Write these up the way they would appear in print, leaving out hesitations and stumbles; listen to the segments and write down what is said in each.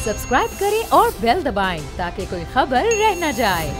Subscribe करें और bell दबाएं ताकि कोई खबर रह न जाए।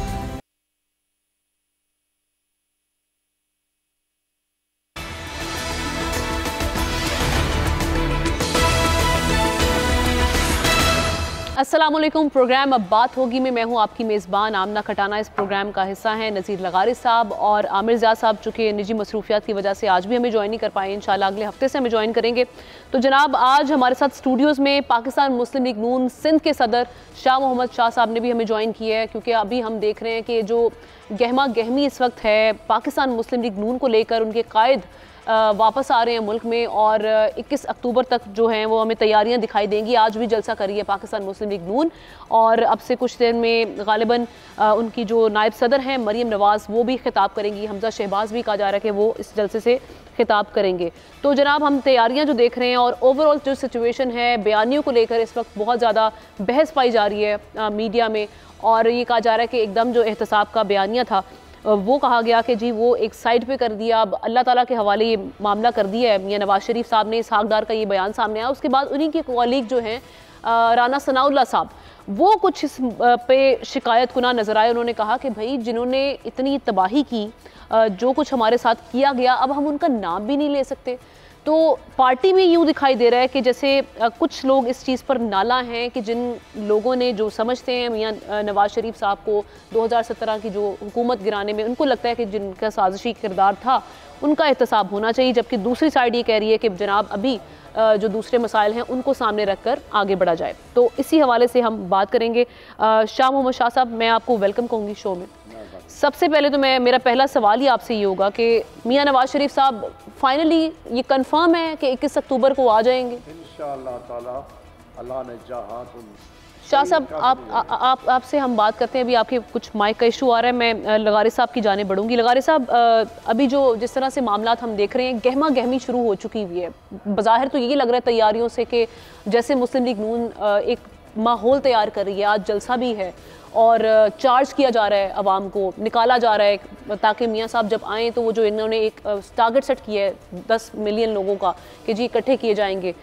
अस्सलामुअलैकुम। प्रोग्राम अब बात होगी में मैं हूं आपकी मेज़बान आमना खटाना। इस प्रोग्राम का हिस्सा हैं नज़ीर लगारी साहब और आमिर ज़िया साहब, चूँकि निजी मसरूफियात की वजह से आज भी हमें ज्वाइन नहीं कर पाए। इंशाल्लाह अगले हफ्ते से हमें ज्वाइन करेंगे। तो जनाब, आज हमारे साथ स्टूडियोज़ में पाकिस्तान मुस्लिम लीग नून सिंध के सदर शाह मोहम्मद शाह साहब ने भी हमें ज्वाइन किया है, क्योंकि अभी हम देख रहे हैं कि जो गहमा गहमी इस वक्त है पाकिस्तान मुस्लिम लीग नून को लेकर, उनके कायद वापस आ रहे हैं मुल्क में और 21 अक्टूबर तक जो हैं वो हमें तैयारियां दिखाई देंगी। आज भी जलसा करी है पाकिस्तान मुस्लिम लीग नून और अब से कुछ देर में गालिबन उनकी जो नायब सदर हैं मरियम नवाज़ वो भी खिताब करेंगी। हमजा शहबाज भी कहा जा रहा है कि वो इस जलसे से खिताब करेंगे। तो जनाब, हम तैयारियां जो देख रहे हैं और ओवरऑल जो सिचुएशन है बयानियों को लेकर इस वक्त बहुत ज़्यादा बहस पाई जा रही है मीडिया में, और ये कहा जा रहा है कि एकदम जो एहतसाब का बयानिया था वो कहा गया कि जी वो एक साइड पे कर दिया। अब अल्लाह ताला के हवाले ये मामला कर दिया है। मियां नवाज शरीफ साहब ने इसहाकदार का ये बयान सामने आया, उसके बाद उन्हीं के कॉलीग जो हैं राना सनाउल्लाह साहब, वो कुछ इस पे शिकायत कुना नज़र आए। उन्होंने कहा कि भाई जिन्होंने इतनी तबाही की, जो कुछ हमारे साथ किया गया, अब हम उनका नाम भी नहीं ले सकते। तो पार्टी में यूँ दिखाई दे रहा है कि जैसे कुछ लोग इस चीज़ पर नाला हैं कि जिन लोगों ने जो समझते हैं मियां नवाज शरीफ साहब को 2017 की जो हुकूमत गिराने में, उनको लगता है कि जिनका साजिशी किरदार था उनका एहतसाब होना चाहिए, जबकि दूसरी साइड ये कह रही है कि जनाब अभी जो दूसरे मसाइल हैं उनको सामने रखकर आगे बढ़ा जाए। तो इसी हवाले से हम बात करेंगे। शाह मोहम्मद शाह साहब, मैं आपको वेलकम कहूँगी शो में। सबसे पहले तो मेरा पहला सवाल ही आपसे ये होगा कि मियां नवाज शरीफ साहब फाइनली ये कंफर्म है कि 21 अक्टूबर को आ जाएंगे? इंशाअल्लाह ताला, अल्लाह ने चाहा तो। शाह साहब, आपसे हम बात करते हैं। अभी आपके कुछ माइक का इशू आ रहा है, मैं लगारी साहब की जाने बढ़ूंगी। लगारी साहब, अभी जो जिस तरह से मामलात हम देख रहे हैं, गहमा गहमी शुरू हो चुकी हुई है। बज़ाहिर तो ये लग रहा है तैयारियों से कि जैसे मुस्लिम लीग नून एक माहौल तैयार कर रही है, आज जलसा भी है और चार्ज किया जा रहा है, अवाम को निकाला जा रहा है ताकि मियाँ साहब जब आएँ तो वो जो इन्होंने एक टारगेट सेट किया है 10 मिलियन लोगों का कि जी इकट्ठे किए जाएंगे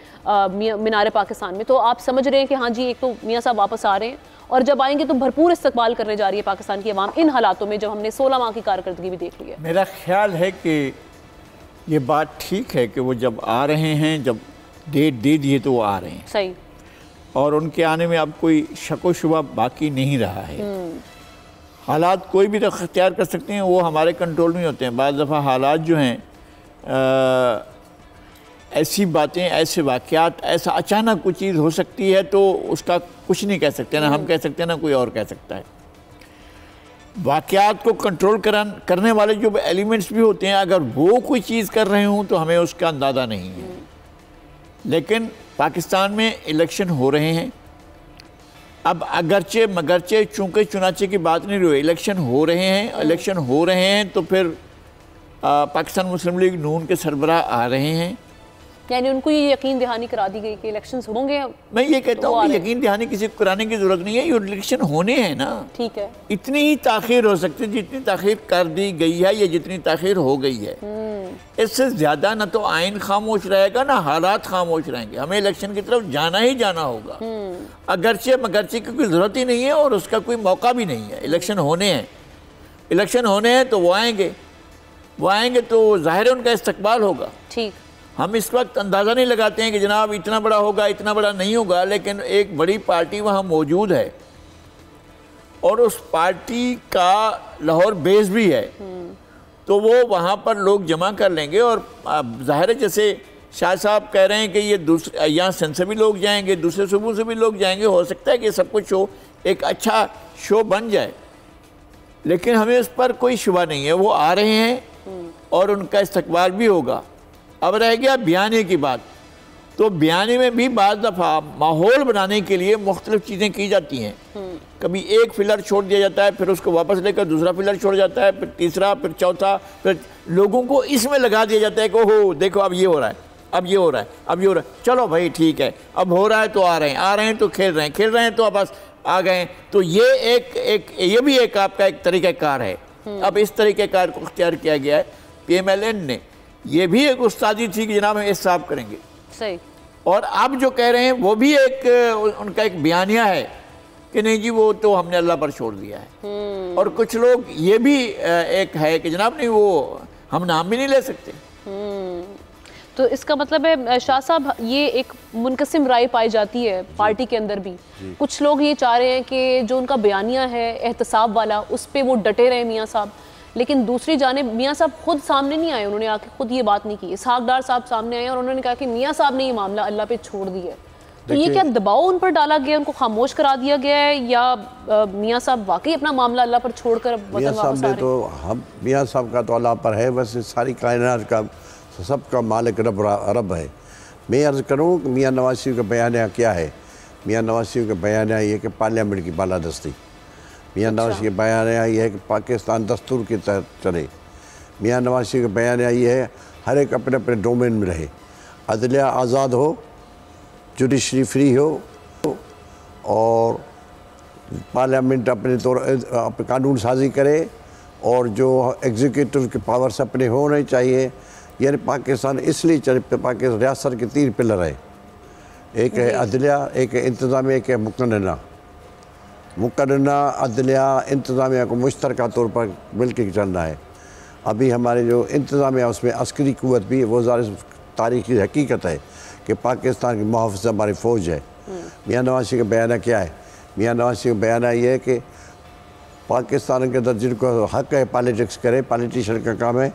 मीनार पाकिस्तान में, तो आप समझ रहे हैं कि हाँ जी, एक तो मियाँ साहब वापस आ रहे हैं और जब आएंगे तो भरपूर इस्तकबाल करने जा रही है पाकिस्तान की अवाम इन हालातों में, जब हमने 16 माह की कारकर्दगी भी देख ली है। मेरा ख्याल है कि ये बात ठीक है कि वो जब आ रहे हैं, जब डेट दे दिए तो वो आ रहे हैं। सही। और उनके आने में अब कोई शक व शुबा बाकी नहीं रहा है। हालात कोई भी रख अख्तियार कर सकते हैं, वो हमारे कंट्रोल में होते हैं। बाज़ दफ़ा हालात जो हैं, ऐसी बातें, ऐसे वाक़यात, ऐसा अचानक कोई चीज़ हो सकती है तो उसका कुछ नहीं कह सकते, ना हम कह सकते हैं ना कोई और कह सकता है। वाक़यात को कंट्रोल करने वाले जो एलिमेंट्स भी होते हैं, अगर वो कोई चीज़ कर रहे हों तो हमें उसका अंदाज़ा नहीं है। लेकिन पाकिस्तान में इलेक्शन हो रहे हैं। अब अगरचे मगरचे चूँकि चुनाचे की बात नहीं रही, इलेक्शन हो रहे हैं। इलेक्शन हो रहे हैं तो फिर पाकिस्तान मुस्लिम लीग नून के सरबराह आ रहे हैं, यानी उनको ये यकीन दहानी करा दी गई कि इलेक्शंस होंगे। मैं ये कहता हूँ कि यकीन दहानी किसी को कराने की ज़रूरत नहीं है, ये इलेक्शन होने हैं ना। ठीक है। इतनी ही ताख़ीर हो सकती है जितनी ताख़ीर कर दी गई है या जितनी ताख़ीर हो गई है। इससे ज़्यादा ना तो आइन खामोश रहेगा ना हालात खामोश रहेंगे। हमें इलेक्शन की तरफ जाना ही जाना होगा, अगरचे मगरचे की कोई ज़रूरत ही नहीं है और उसका कोई मौका भी नहीं है। इलेक्शन होने हैं, इलेक्शन होने हैं तो वो आएंगे तो ज़ाहिर उनका इस्तकबाल होगा। ठीक। हम इस वक्त अंदाज़ा नहीं लगाते हैं कि जनाब इतना बड़ा होगा, इतना बड़ा नहीं होगा, लेकिन एक बड़ी पार्टी वहाँ मौजूद है और उस पार्टी का लाहौर बेस भी है, तो वो वहाँ पर लोग जमा कर लेंगे। और ज़ाहिर है जैसे शाह साहब कह रहे हैं कि ये दूसरे यहाँ सिंध से भी लोग जाएंगे, दूसरे सूबों से भी लोग जाएंगे, हो सकता है कि सब कुछ शो एक अच्छा शो बन जाए, लेकिन हमें उस पर कोई शुबा नहीं है। वो आ रहे हैं और उनका इस्तकबाल भी होगा। अब रह गया बयानी की बात, तो बयानी में भी बाज़ दफ़ा माहौल बनाने के लिए मुख्तलिफ़ चीज़ें की जाती हैं। कभी एक फिलर छोड़ दिया जाता है, फिर उसको वापस लेकर दूसरा फिलर छोड़ जाता है, फिर तीसरा, फिर चौथा, फिर लोगों को इसमें लगा दिया जाता है कि ओहो देखो अब ये हो रहा है, अब ये हो रहा है, अब ये हो रहा है, चलो भाई ठीक है, अब हो रहा है तो आ रहे हैं तो खेल रहे हैं तो अब बस आ गए। तो ये ये भी एक आपका एक तरीक़ाकार है। अब इस तरीक़ाकार को अख्तियार किया गया है। PMLN ने ये भी एक उस्तादी थी कि जनाब हम एहसाब करेंगे। सही। और अब जो कह रहे हैं वो भी एक उनका एक बयानिया है कि नहीं जी वो तो हमने अल्लाह पर छोड़ दिया है। और कुछ लोग ये भी एक है कि जनाब नहीं वो हम नाम भी नहीं ले सकते। तो इसका मतलब है शाह साहब ये एक मुनकसिम राय पाई जाती है पार्टी के अंदर भी। कुछ लोग ये चाह रहे हैं कि जो उनका बयानिया है एहतसाब वाला उस पर वो डटे रहे मियाँ साहब, लेकिन दूसरी जानिब मियाँ साहब खुद सामने नहीं आए, उन्होंने आके खुद ये बात नहीं की। इसहाक डार साहब सामने आए और उन्होंने कहा कि मियाँ साहब ने ये मामला अल्लाह पे छोड़ दिया है। तो ये क्या दबाव उन पर डाला गया, उनको खामोश करा दिया गया है, या मियाँ साहब वाकई अपना मामला अल्लाह पर छोड़कर मियाँ साहब ने तो हम मियाँ साहब का तो अल्लाह पर है, बस सारी कायनात का सबका मालिक रब है। मैं अर्ज़ करूँ कि मियाँ नवाज शरीफ का बयान क्या है। मियाँ नवाज शरीफ का बयान ये कि पार्लियामेंट की बालादस्ती। मियाँ नवाज शरीफ का बयान ये है कि पाकिस्तान दस्तूर की तहत चले। मियाँ नवाज शरीफ का बयान ये है हर एक अपने अपने डोमेन में रहे, अदलिया आज़ाद हो, जुडिशरी फ्री हो और पार्लियामेंट अपने तौर कानून साजी करे और जो एग्जीक्यूटिव के पावर्स अपने होने चाहिए। यानी पाकिस्तान इसलिए चले, पाकिस्तान रियासत के 3 पिलर है, एक है अदलिया, एक है इंतज़ामिया, एक है मुकन्नना। मुकन्नना अदलिया इंतज़ामिया को मुश्तरका तौर पर मिल के चलना है। अभी हमारे जो इंतज़ामिया उसमें अस्करी क़ुव्वत भी है, वो ज़ाहिर तारीख़ी हकीकत है कि पाकिस्तान की मुहाफ़िज़ हमारी फ़ौज है। मियाँ नवाज शरीफ का बयान क्या है? मियाँ नवाज शरीफ का बयान ये है कि पाकिस्तान के अंदर जिनको हक़ है पॉलिटिक्स करे, पॉलिटिशियन का काम है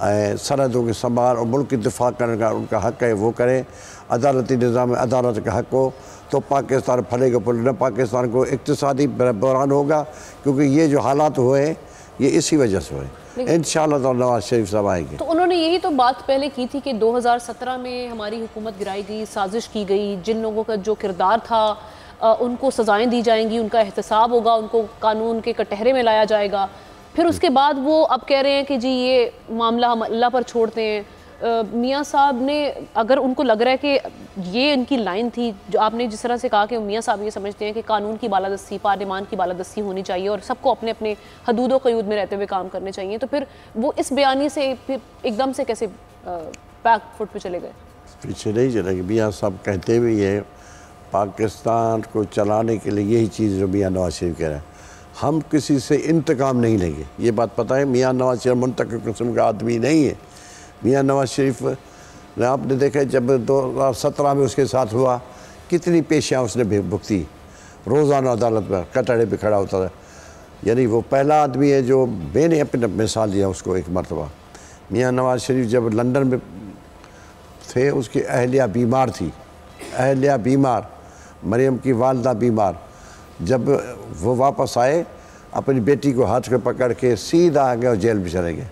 सरहदों के संभाल और मुल्क की दिफा करने का उनका हक़ है, वो करें। अदालती निज़ाम में अदालत का हक़ हो तो पाकिस्तान फलेगा फूलेगा, पाकिस्तान को इक़्तिसादी बहरान होगा, क्योंकि ये जो हालात हुए हैं ये इसी वजह से हुए। इंशाअल्लाह तो नवाज शरीफ साहब आएंगे। तो उन्होंने यही तो बात पहले की थी कि 2017 में हमारी हुकूमत गिराई गई, साजिश की गई, जिन लोगों का जो किरदार था उनको सज़ाएँ दी जाएंगी, उनका एहतसाब होगा, उनको कानून के कटहरे में लाया जाएगा। फिर उसके बाद वो अब कह रहे हैं कि जी ये मामला हम अल्लाह पर छोड़ते हैं। मियाँ साहब ने, अगर उनको लग रहा है कि ये इनकी लाइन थी, जो आपने जिस तरह से कहा कि मियाँ साहब ये समझते हैं कि कानून की बालादस्ती, पार्लियामान की बालादस्ती होनी चाहिए और सबको अपने अपने हदूद व क़यूद में रहते हुए काम करने चाहिए, तो फिर वो इस बयानी से फिर एकदम से कैसे बैक फुट पे चले गए? पीछे नहीं चलेंगे। मियाँ साहब कहते भी है पाकिस्तान को चलाने के लिए यही चीज़ जो मियाँ नवाज शरीफ कह रहे हैं, हम किसी से इंतकाम नहीं लेंगे। ये बात पता है, मियाँ नवाज शरीफ मुंतकिब किस्म का आदमी नहीं है। मियाँ नवाज शरीफ ने आपने देखा जब 2017 में उसके साथ हुआ कितनी पेशियाँ उसने भुगती, रोज़ाना अदालत में कटहरे पे खड़ा होता था। यानी वो पहला आदमी है जो मैंने अपने मिसाल दिया उसको एक मरतबा। मियाँ नवाज शरीफ जब लंदन में थे उसकी अहलिया बीमार थी, अहलिया बीमार, मरियम की वालदा बीमार। जब वो वापस आए अपनी बेटी को हाथ में पकड़ के सीधा आ गए और जेल में चले गए।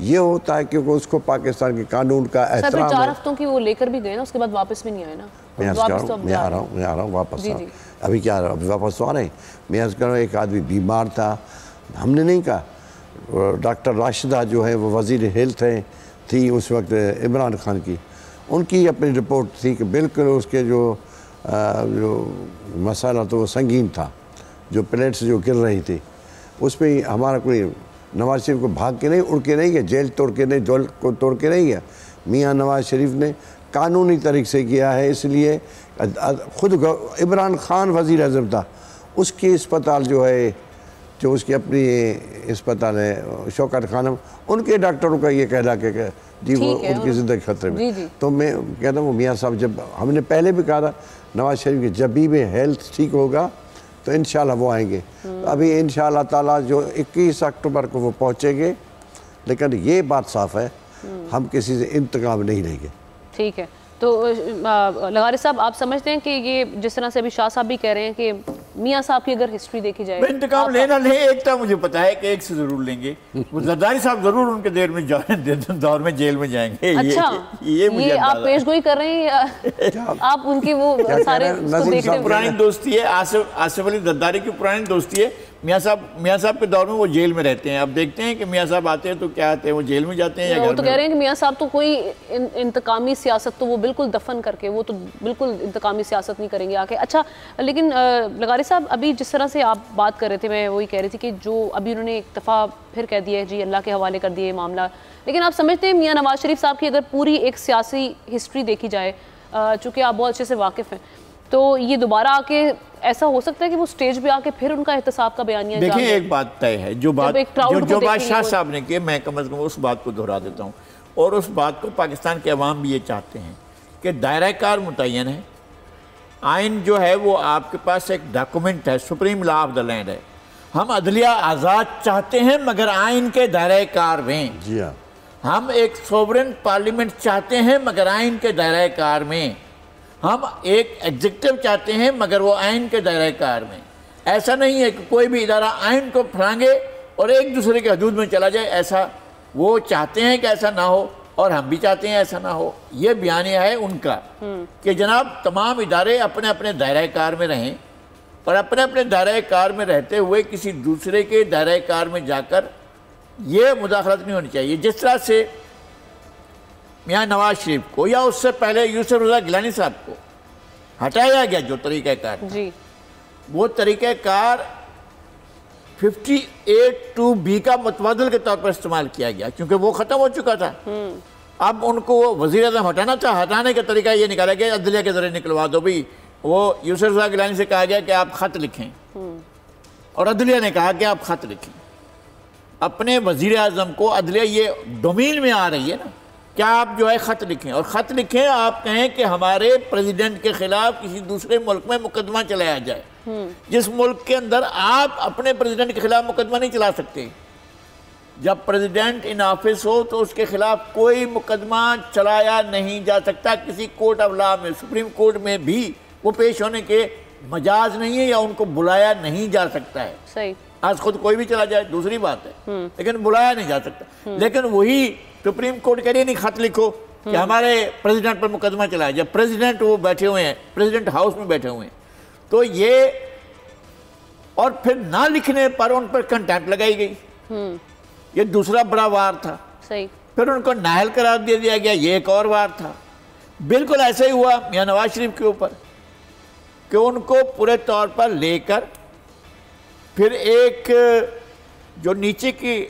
ये होता है क्योंकि उसको पाकिस्तान के कानून का एहतराम है। 4 हफ्तों की वो लेकर भी गए ना, उसके बाद वापस भी नहीं आए ना। मैं आ रहा हूँ वापस। अभी क्या अभी वापस तो आ रहे हैं। मैं कह रहा हूँ एक आदमी बीमार था, हमने नहीं कहा। डॉक्टर राशिदा जो है वो वज़ीर हेल्थ है थी उस वक्त इमरान खान की, उनकी अपनी रिपोर्ट थी कि बिल्कुल उसके जो मसाला तो वो संगीन था, जो प्लेट्स जो गिर रही थी उस पर हमारा कोई नवाज शरीफ को भाग के नहीं, उड़ के नहीं गया, जेल तोड़ के नहीं, जेल को तोड़ के नहीं गया। मियाँ नवाज शरीफ ने कानूनी तरीक़े से किया है। इसलिए ख़ुद इमरान खान वज़ीर आज़म था, उसकी अस्पताल जो है, जो उसकी अपनी अस्पताल है शौकत खानम, उनके डॉक्टरों का ये कहना कि जी वो उनकी ज़िंदगी खतरे में। तो मैं कहता हूँ मियाँ साहब, जब हमने पहले भी कहा था नवाज शरीफ की जब भी हेल्थ ठीक होगा तो इंशाल्लाह वो आएंगे। तो अभी इंशाल्लाह ताला जो 21 अक्टूबर को वो पहुँचेंगे, लेकिन ये बात साफ़ है हम किसी से इंतकाम नहीं लेंगे। ठीक है। तो लगारी साहब, आप समझते हैं कि ये जिस तरह से अभी शाह साहब भी कह रहे हैं कि मियाँ साहब की अगर हिस्ट्री देखी जाए, इंतकाम लेना नहीं, एक तो मुझे पता है कि एक से जरूर लेंगे, वो जरदारी साहब जरूर उनके दौर में जेल में जाएंगे। अच्छा, ये मुझे आप पेशगोई कर रहे हैं आप उनकी वो सारे पुरानी दोस्ती है, आसिफ अली जरदारी की पुरानी दोस्ती है। मियाँ साहब के दौर में वो जेल में रहते हैं। अब देखते हैं कि मियाँ साहब आते हैं तो क्या आते हैं, वो जेल में जाते हैं या घर में। वो तो कह रहे हैं कि मियाँ साहब तो कोई इंतकामी सियासत तो वो बिल्कुल दफन करके, वो तो बिल्कुल इंतकामी सियासत नहीं करेंगे आके। अच्छा, लेकिन लगारी साहब, अभी जिस तरह से आप बात कर रहे थे, मैं वही कह रही थी कि जो अभी उन्होंने एक दफ़ा फिर कह दिया है जी अल्लाह के हवाले कर दिए मामला, लेकिन आप समझते हैं मियाँ नवाज शरीफ साहब की अगर पूरी एक सियासी हिस्ट्री देखी जाए, चूँकि आप बहुत अच्छे से वाकिफ़ हैं, तो ये दोबारा आके ऐसा हो सकता है कि वो स्टेज पे आके फिर उनका एहतसाब का बयानिया देखिए, एक बात तय है, जो बात शाह साहब ने की, मैं कम अज़ कम उस बात को दोहरा देता हूँ, और उस बात को पाकिस्तान के अवाम भी ये चाहते हैं कि दायरा कार मुतय्यन है। आइन जो है वो आपके पास एक डॉक्यूमेंट है, supreme law of the land है। हम अदलिया आज़ाद चाहते हैं मगर आइन के दायरा कार में। जी हाँ। हम एक सोवरेन पार्लियामेंट चाहते हैं मगर आइन के दायरा कार में। हम एक एग्जीक्यूटिव चाहते हैं मगर वो आइन के दायरा कार में। ऐसा नहीं है कि कोई भी इदारा आइन को फलांगे और एक दूसरे के हदूद में चला जाए, ऐसा वो चाहते हैं कि ऐसा ना हो, और हम भी चाहते हैं ऐसा ना हो। ये बयानिया है उनका कि जनाब तमाम इदारे अपने अपने दायरा कार में रहें, और अपने अपने दायरा कार में रहते हुए किसी दूसरे के दायरा कार में जाकर ये मुदाखलत नहीं होनी चाहिए। जिस तरह से मियाँ नवाज शरीफ को या उससे पहले यूसुफ रज़ा गिलानी साहब को हटाया गया, जो तरीक़ाकार जी, वो तरीक़ाकार 58(2)B का मतवादल के तौर पर इस्तेमाल किया गया, क्योंकि वो ख़त्म हो चुका था। अब उनको वज़ीर आज़म हटाना था, हटाने का तरीका ये निकाला गया, अदलिया के ज़रिए निकलवा दो भाई। वो यूसुफ रज़ा गिलानी से कहा गया कि आप ख़त लिखें, और अदलिया ने कहा कि आप ख़त लिखें। अपने वज़ीर आज़म को अदलिया ये डोमेन में आ रही है ना, क्या आप जो है ख़त लिखें, और ख़त लिखें, आप कहें कि हमारे प्रेसिडेंट के ख़िलाफ़ किसी दूसरे मुल्क में मुकदमा चलाया जाए, जिस मुल्क के अंदर आप अपने प्रेसिडेंट के ख़िलाफ़ मुकदमा नहीं चला सकते। जब प्रेसिडेंट इन ऑफिस हो तो उसके ख़िलाफ़ कोई मुकदमा चलाया नहीं जा सकता किसी कोर्ट ऑफ लॉ में। सुप्रीम कोर्ट में भी वो पेश होने के मजाज नहीं है, या उनको बुलाया नहीं जा सकता है। सही, आज खुद कोई भी चला जाए दूसरी बात है, लेकिन बुलाया नहीं जा सकता। लेकिन वही सुप्रीम कोर्ट कह रही नहीं खत लिखो कि हमारे प्रेसिडेंट पर मुकदमा चलाया जाए। प्रेसिडेंट वो बैठे हुए हैं, प्रेसिडेंट हाउस में बैठे हुए हैं, तो ये, और फिर ना लिखने पर उन पर कंटेम्प्ट लगाई गई। ये दूसरा बड़ा वार था। सही। फिर उनको नाअहल करार दे दिया गया, ये एक और वार था। बिल्कुल ऐसा ही हुआ मियां नवाज शरीफ के ऊपर कि उनको पूरे तौर पर लेकर फिर एक जो नीचे की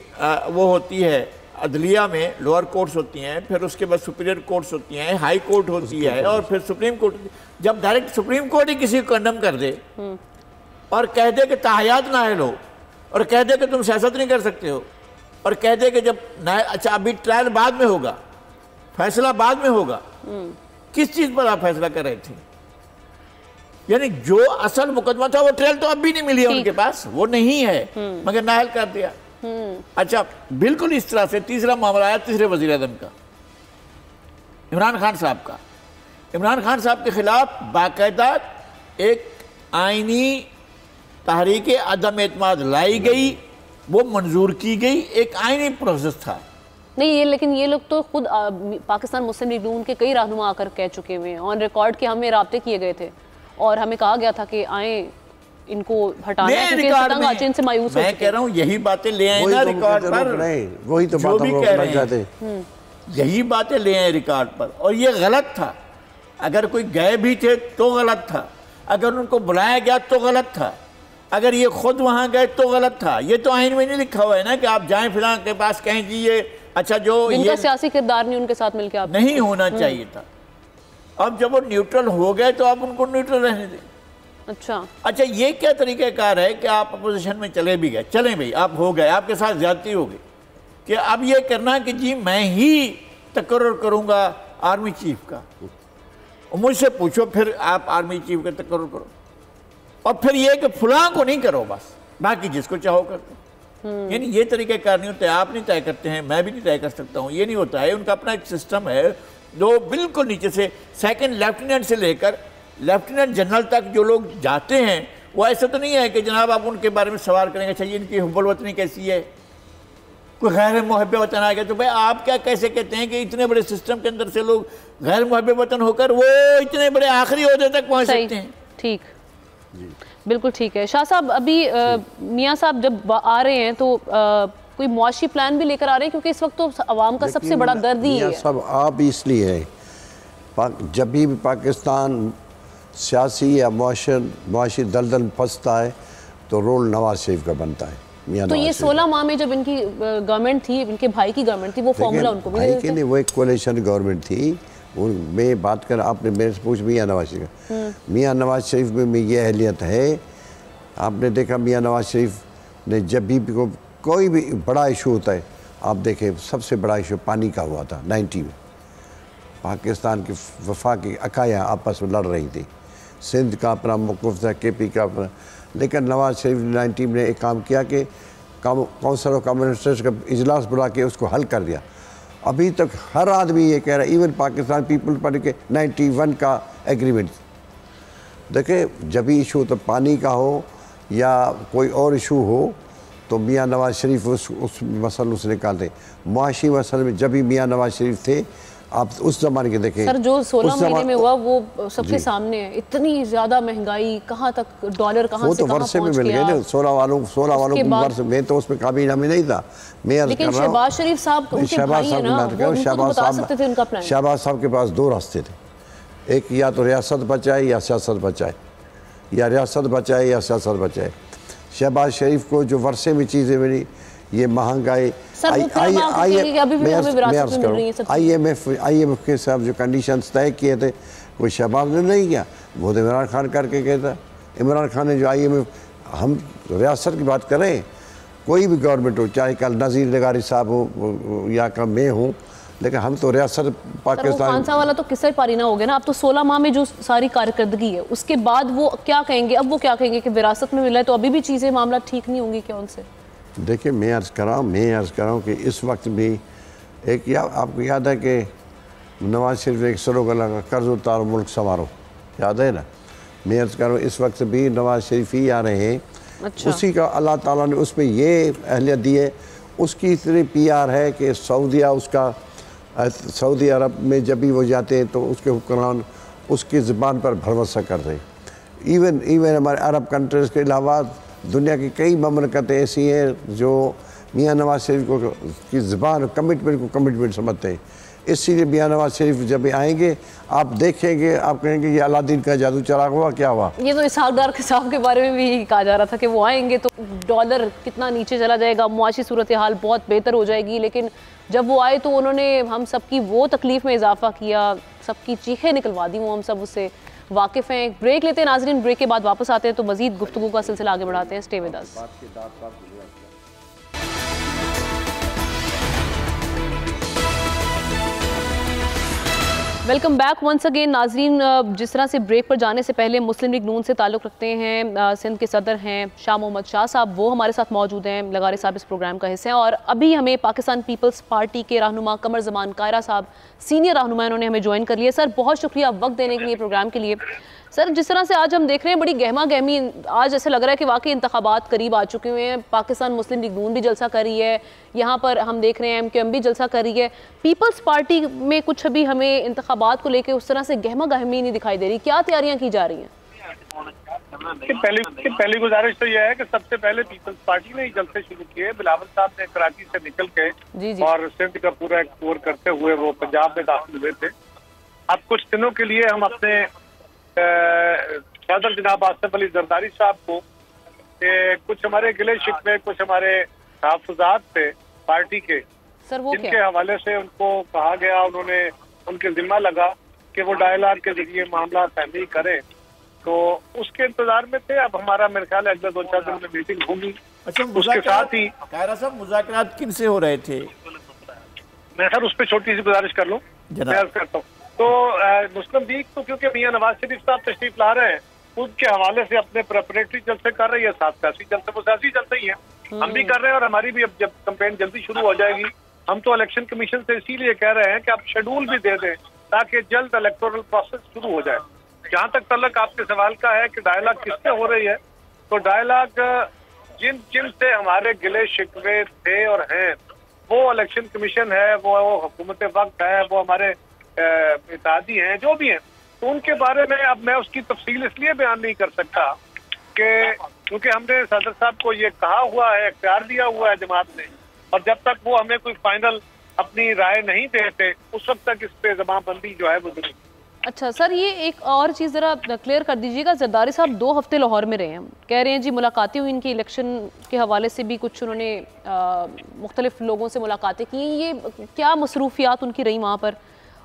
वो होती है अदलिया में, लोअर कोर्ट्स होती हैं, फिर उसके बाद सुपीरियर कोर्ट्स होती हैं, हाई कोर्ट होती है, और फिर सुप्रीम कोर्ट। जब डायरेक्ट सुप्रीम कोर्ट ही किसी को कंडम कर दे और कह दे कि ताहयात नाअहल हो, और कह दे कि तुम सियासत नहीं कर सकते हो, और कह दे कि जब अच्छा अभी ट्रायल बाद में होगा, फैसला बाद में होगा, किस चीज़ पर आप फैसला कर रहे थे? यानी जो असल मुकदमा था वो ट्रायल तो अब भी नहीं मिली है उनके पास, वो नहीं है, मगर नाअहल कर दिया। अच्छा, बिल्कुल इस तरह से तीसरा मामला आया तीसरे वज़ीर आज़म का, इमरान खान साहब का। इमरान खान साहब के खिलाफ बाकायदा एक आइनी तहरीक अदम एतमाद लाई गई, वो मंजूर की गई, एक आइनी प्रोसेस था। नहीं ये, लेकिन ये लोग तो खुद पाकिस्तान मुस्लिम लीग नून के कई रहनुमा आकर कह चुके हुए हैं, ऑन रिकॉर्ड के हमें राब्ते किए गए थे और हमें कहा गया था कि आए इनको हटाना है क्योंकि इनसे मायूस हो। मैं कह रहा हूँ यही बातें ले आए ना रिकॉर्ड पर, वही तो जो भी कह रहे हैं यही बातें ले आए रिकॉर्ड पर, और ये गलत था। अगर कोई गए भी थे तो गलत था, अगर उनको बुलाया गया तो गलत था, अगर ये खुद वहाँ गए तो गलत था। ये तो आइन में नहीं लिखा हुआ है ना कि आप जाएं फिलहाल के पास कहें जी ये अच्छा जो इनका सियासी किरदार नहीं उनके साथ मिलकर आप नहीं होना चाहिए था। अब जब वो न्यूट्रल हो गए तो आप उनको न्यूट्रल रहने दें। अच्छा ये क्या तरीक़ाकार है कि आप अपोजिशन में चले भी गए, चलें भाई आप हो गए, आपके साथ ज्यादती हो गई, कि अब ये करना कि जी मैं ही तकर्रुर करूँगा आर्मी चीफ का, मुझसे पूछो फिर आप आर्मी चीफ का तकर्रुर करो, और फिर ये कि फलां को नहीं करो, बस बाकी जिसको चाहो कर दो। यानी ये तरीक़ाकार नहीं होता है, आप नहीं तय करते हैं, मैं भी नहीं तय कर सकता हूँ, ये नहीं होता है। उनका अपना एक सिस्टम है जो बिल्कुल नीचे से सेकंड लेफ्टिनेंट से लेकर लेफ्टिनेंट जनरल तक जो लोग जाते हैं वो ऐसा तो नहीं है कि जनाब आप उनके बारे में सवाल करेंगे अच्छा इनकी हुब्बुल वतनी कैसी है, कोई गैर मुहब्बे वतन आ गया तो भाई आप क्या कैसे कहते हैं कि इतने बड़े सिस्टम के अंदर से लोग गैर मुहब्बे वतन होकर वो इतने बड़े आखिरी ओहदे तक पहुँच सकते हैं। ठीक, बिल्कुल ठीक है। शाह साहब अभी मियाँ साहब जब आ रहे हैं तो कोई मुआशी प्लान भी लेकर आ रहे हैं, क्योंकि इस वक्त तो अवाम का सबसे बड़ा दर्द ही है। सब आप इसलिए है जब भी पाकिस्तान सियासी या मुआशी दलदल फंसता है तो रोल नवाज शरीफ का बनता है। तो ये 16 माह में जब इनकी गवर्नमेंट थी, इनके भाई की गवर्नमेंट थी, वो फॉर्मूला उनको भाई की नहीं, वो एक कोalition गवर्नमेंट थी, मैं बात कर, आपने मेरे से पूछ मियाँ नवाज शरीफ का, मियाँ नवाज शरीफ में ये अहलियत है। आपने देखा मियाँ नवाज शरीफ ने जब भी कोई भी बड़ा इशू होता है, आप देखें सबसे बड़ा इशू पानी का हुआ था 90 में। पाकिस्तान की वफाकी अकाया आपस में लड़ रही थी, सिंध का अपना मौक़िफ़ था, KP का अपना, लेकिन नवाज शरीफ ने 90 में एक काम किया कि काउंसिल ऑफ कॉमन इंटरेस्ट का इजलास बुला के उसको हल कर दिया। अभी तक हर आदमी ये कह रहा है, इवन पाकिस्तान पीपल पार्टी के 91 का एग्रीमेंट। देखें जब भी इशू तो पानी का हो या कोई और इशू हो तो मियाँ नवाज शरीफ उस मसल उस निकालते। मुआशी मसल में जब भी मियाँ नवाज शरीफ थे, आप उस जमाने के देखें सर, जो 16 महीने में हुआ वो सबके सामने है। इतनी ज्यादा महंगाई, कहाँ तक डॉलर कहाँ से कहाँ पहुंच गया। वो तो वर्षे में मिल गए ना 16 वालों को वर्ष में, तो उसमें कामयाबी नहीं था। मैं लेकिन शहबाज शरीफ साहब उनके भाई हैं ना, वो बता सकते थे उनका प्लान। शहबाज साहब के पास दो रास्ते थे, एक या तो रियासत बचाए या सियासत बचाए, या रियासत बचाए या सियासत बचाए। शहबाज शरीफ को जो वर्षे में चीज़ें मिली, ये महंगाई, IMF के साथ जो कंडीशंस तय किए थे कोई शहबाज ने नहीं किया, वो तो इमरान खान करके कहता। इमरान खान ने जो IMF, हम रियासत की बात करें, कोई भी गवर्नमेंट हो, चाहे कल नज़ीर लगारी साहब हो या कल मैं हूँ, लेकिन हम तो रियासत पाकिस्तान। खान साहब वाला तो किस्सा पारी ना हो गया ना। अब तो 16 माह में जो सारी कारकर्दगी है, उसके बाद वो क्या कहेंगे? अब वो क्या कहेंगे कि विरासत में मिला है तो अभी भी चीज़ें मामला ठीक नहीं होंगी क्या उनसे? देखिए मैं अर्ज़ कर रहा हूँ कि इस वक्त भी एक आपको याद है कि नवाज शरीफ ने एक स्लोगन लगा, कर्ज उतारो मुल्क संवारो, याद है ना? मैं अर्ज़ कर रहा हूँ इस वक्त भी नवाज शरीफ ही आ रहे हैं। अच्छा। उसी का अल्लाह ताला ने उसमें ये अहलियत दी है, उसकी इतनी PR है कि सऊदी अरब में जब भी वो जाते हैं तो उसके हुक्मरान उसकी ज़बान पर भरोसा करते हैं। इवन हमारे अरब कंट्रीज़ के अलावा दुनिया की कई ममलकतें ऐसी हैं जो मियाँ नवाज शरीफ को की ज़बान कमिटमेंट को कमिटमेंट समझते हैं। इसीलिए मियाँ नवाज शरीफ जब आएंगे आप देखेंगे, आप कहेंगे ये अलादीन का जादू चराग हुआ, क्या हुआ। ये तो इसहाक डार के साहब के बारे में भी कहा जा रहा था कि वो आएंगे तो डॉलर कितना नीचे चला जाएगा, मुआशी सूरत हाल बहुत बेहतर हो जाएगी। लेकिन जब वो आए तो उन्होंने हम सबकी वो तकलीफ़ में इजाफा किया, सबकी चीखें निकलवा दी, वो हम सब उससे वाकिफ़ हैं। ब्रेक लेते हैं नाजरीन, ब्रेक के बाद वापस आते हैं तो मज़ीद गुफ्तगू का सिलसिला आगे बढ़ाते हैं। Stay with us. Welcome back once again नाजरीन। जिस तरह से ब्रेक पर जाने से पहले मुस्लिम लीग नून से ताल्लुक़ रखते हैं, सिंध के सदर हैं शाह मोहम्मद शाह साहब, वो हमारे साथ मौजूद हैं। लगारी साहब इस प्रोग्राम का हिस्सा हैं और अभी हमें पाकिस्तान पीपल्स पार्टी के रहनुमा कमर ज़मान कायरा साहब, सीनियर रहनुमा, इन्होंने हमें ज्वाइन कर लिया। सर बहुत शुक्रिया वक्त देने के लिए प्रोग्राम के लिए। सर जिस तरह से आज हम देख रहे हैं बड़ी गहमा गहमी, आज ऐसे लग रहा है कि वाकई इंतखाबात करीब आ चुके हुए हैं। पाकिस्तान मुस्लिम लीग नून भी जलसा कर रही है, यहाँ पर हम देख रहे हैं MQM भी जलसा कर रही है। पीपल्स पार्टी में कुछ अभी हमें इंतखाबात को लेकर उस तरह से गहमा गहमी नहीं दिखाई दे रही, क्या तैयारियां की जा रही हैं? पहली गुजारिश तो यह है कि सबसे पहले पीपल्स पार्टी ने ही जलसे शुरू किए। बिलावल साहब ने कराची से निकल के और सिंध का पूरा एक्सप्लोर करते हुए वो पंजाब में दाखिल हुए थे। अब कुछ दिनों के लिए हम अपने सदर जनाब आसिफ अली जरदारी साहब को कुछ हमारे गिले शिकवे, कुछ हमारे तहफ़्फ़ुज़ात थे पार्टी के, जिनके हवाले से उनको कहा गया, उन्होंने उनके जिम्मा लगा कि वो डायलॉग के जरिए मामला फहमी करें, तो उसके इंतजार में थे। अब हमारा मेरे ख्याल है अगले 2-4 दिन में मीटिंग होगी। अच्छा, उसके साथ ही कायरा साहब मुज़ाकरात किन से हो रहे थे? मैं सर उस पर छोटी सी गुजारिश कर लूँ, करता हूँ। तो मुस्लिम लीग तो क्योंकि मियाँ नवाज शरीफ साहब तशरीफ ला रहे हैं, उनके हवाले से अपने प्रेपरेटरी जलसे कर रही है, साथ सियासी जलसे, वो सियासी जलसे ही है, हम भी कर रहे हैं। और हमारी भी अब जब कैंपेन जल्दी शुरू हो जाएगी, हम तो इलेक्शन कमीशन से इसीलिए कह रहे हैं कि आप शेड्यूल भी दे दें ताकि जल्द इलेक्टोरल प्रोसेस शुरू हो जाए। जहाँ तक तल्लक आपके सवाल का है कि डायलॉग किससे हो रही है, तो डायलॉग जिन से हमारे गिले शिकवे थे और हैं, वो इलेक्शन कमीशन है, वो हुकूमत वक्त है, वो हमारे इत्तेहादी हैं, जो भी हैं, तो उनके बारे में अब मैं उसकी तफसील इसलिए बयान नहीं कर सकता कि क्योंकि हमने सदर साहब को ये कहा हुआ है, इख्तियार दिया हुआ है जमात ने, और जब तक वो हमें कोई फाइनल अपनी राय नहीं देते उस वक्त तक इस पे जमाबंदी जो है वो जरूरी। अच्छा सर, ये एक और चीज़ ज़रा क्लियर कर दीजिएगा। जरदारी साहब 2 हफ्ते लाहौर में रहे हैं, कह रहे हैं जी मुलाकातें हुई, इनकी इलेक्शन के हवाले से भी कुछ उन्होंने मुख्तलिफ लोगों से मुलाकातें की, ये क्या मसरूफियात उनकी रही वहाँ पर,